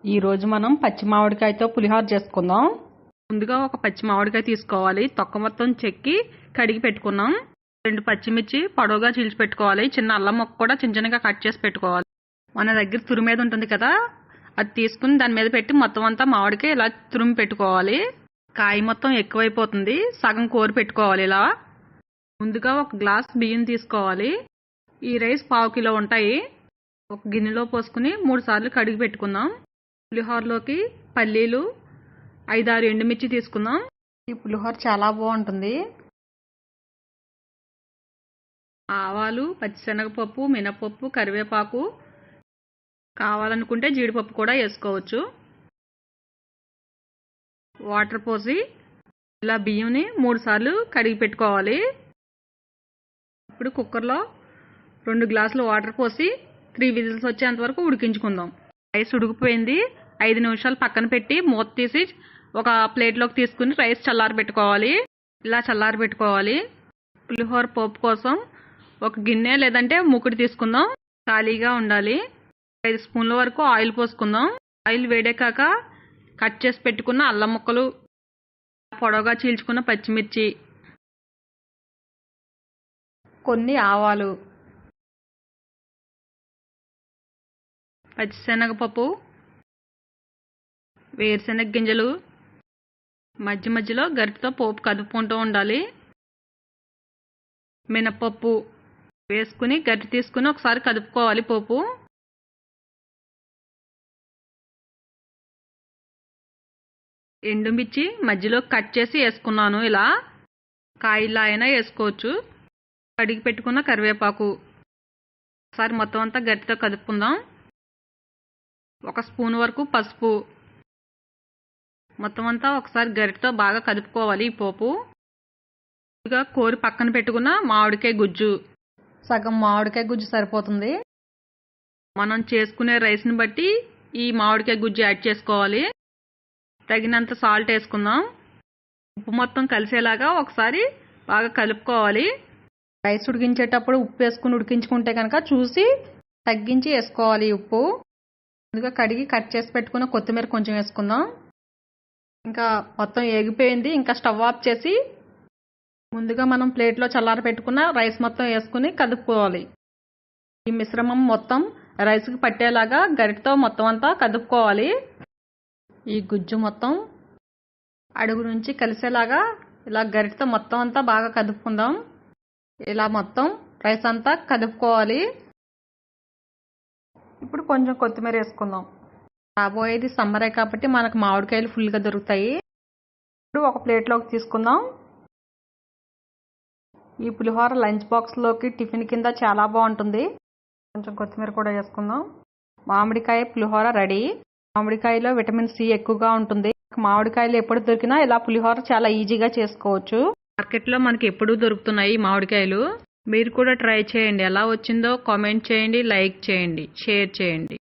ఈ రోజు మనం పచ్చి మామిడికాయతో పులిహోర చేసుకుందాం. ముందుగా ఒక పచ్చి మామిడికాయ తీసుకోవాలి. తొక్క మొత్తం చెక్కి కడిగి పెట్టుకున్నాం. 2 పచ్చిమిర్చి పొడవుగా చీల్చి పెట్టుకోవాలి. చిన్న అల్లం ముక్క కూడా చిన్న చిన్నగా కట్ చేసి పెట్టుకోవాలి. మన దగ్గర తురిమేది ఉంటుంది కదా, అది తీసుకుని దాని మీద పెట్టి మొత్తం అంతా మామిడికాయ ఇలా తురిమి పెట్టుకోవాలి. కాయ మొత్తం ఎక్కువైపోతుంది, సగం కోరి పెట్టుకోవాలి. ఇలా ముందుగా ఒక గ్లాస్ బియ్యం తీసుకోవాలి. ఈ రైస్ 1/2 కిలో ఉంటాయి. ఒక గిన్నెలో పోసుకుని 3 సార్లు కడిగి పెట్టుకుందాం. పులిహోరలోకి పల్లీలు 5-6 ఎండుమిర్చి తీసుకుందాం. ఈ పులిహోర చాలా బాగుంటుంది. ఆవాలు, పచ్చిశనగపప్పు, మినపప్పు, కరివేపాకు, కావాలనుకుంటే జీడిపప్పు కూడా వేసుకోవచ్చు. వాటర్ పోసి ఇలా బియ్యంని 3 సార్లు కడిగి పెట్టుకోవాలి. ఇప్పుడు కుక్కర్లో 2 గ్లాసులు వాటర్ పోసి 3 విజిల్స్ వచ్చేంత వరకు ఉడికించుకుందాం. రైస్ ఉడికిపోయింది. 5 నిమిషాలు పక్కన పెట్టి మూత తీసి ఒక ప్లేట్లోకి తీసుకుని రైస్ చల్లారి పెట్టుకోవాలి. ఇలా చల్లారి పెట్టుకోవాలి. పులిహోర పోపు కోసం ఒక గిన్నె లేదంటే మూకుడు తీసుకుందాం. ఖాళీగా ఉండాలి. 5 స్పూన్ల వరకు ఆయిల్ పోసుకుందాం. ఆయిల్ వేడెక్కాక కట్ చేసి పెట్టుకున్న అల్లం ముక్కలు, పొడవుగా చీల్చుకున్న పచ్చిమిర్చి, కొన్ని ఆవాలు, పచ్చిశనగపప్పు, వేరుశనగ గింజలు మధ్య మధ్యలో గరిటెతో పోపు కదుపుకుంటూ ఉండాలి. మినపప్పు వేసుకుని గరిటె తీసుకుని ఒకసారి కదుపుకోవాలి. పోపు ఎండుమిర్చి మధ్యలో కట్ చేసి వేసుకున్నాను. ఇలా కాయలా అయినా వేసుకోవచ్చు. కడిగి పెట్టుకున్న కరివేపాకు, ఒకసారి మొత్తం అంతా గరిటెతో కదుపుకుందాం. 1 స్పూన్ వరకు పసుపు, మొత్తం అంతా ఒకసారి గరిటెతో బాగా కదుపుకోవాలి. ఈ పోపు కోరి పక్కన పెట్టుకున్న మామిడికాయ గుజ్జు, సగం మామిడికాయ గుజ్జు సరిపోతుంది. మనం చేసుకునే రైస్ని బట్టి ఈ మామిడికాయ గుజ్జు యాడ్ చేసుకోవాలి. తగినంత సాల్ట్ వేసుకుందాం. ఉప్పు మొత్తం కలిసేలాగా ఒకసారి బాగా కలుపుకోవాలి. రైస్ ఉడికించేటప్పుడు ఉప్పు వేసుకుని ఉడికించుకుంటే కనుక చూసి తగ్గించి వేసుకోవాలి. ఉప్పు ముందుగా కడిగి కట్ చేసి పెట్టుకున్న కొత్తిమీర కొంచెం వేసుకుందాం. ఇంకా మొత్తం ఏగిపోయింది. ఇంకా స్టవ్ ఆఫ్ చేసి ముందుగా మనం ప్లేట్లో చల్లారి పెట్టుకున్న రైస్ మొత్తం వేసుకుని కదుపుకోవాలి. ఈ మిశ్రమం మొత్తం రైస్కి పట్టేలాగా గరిటెతో మొత్తం అంతా కదుపుకోవాలి. ఈ గుజ్జు మొత్తం అడుగు నుంచి కలిసేలాగా ఇలా గరిటెతో మొత్తం అంతా బాగా కదుపుకుందాం. ఇలా మొత్తం రైస్ అంతా కదుపుకోవాలి. ఇప్పుడు కొంచెం కొత్తిమీర వేసుకుందాం. రాబోయేది సమ్మరే కాబట్టి మనకు మామిడికాయలు ఫుల్గా దొరుకుతాయి. ఇప్పుడు ఒక ప్లేట్లోకి తీసుకుందాం. ఈ పులిహోర లంచ్ బాక్స్లోకి టిఫిన్ కింద చాలా బాగుంటుంది. కొంచెం కొత్తిమీర కూడా వేసుకుందాం. మామిడికాయ పులిహోర రెడీ. మామిడికాయలో విటమిన్ సి ఎక్కువగా ఉంటుంది. మామిడికాయలు ఎప్పుడు దొరికినా ఇలా పులిహోర చాలా ఈజీగా చేసుకోవచ్చు. మార్కెట్లో మనకి ఎప్పుడూ దొరుకుతున్నాయి మామిడికాయలు. మీరు కూడా ట్రై చేయండి. ఎలా వచ్చిందో కామెంట్ చేయండి, లైక్ చేయండి, షేర్ చేయండి.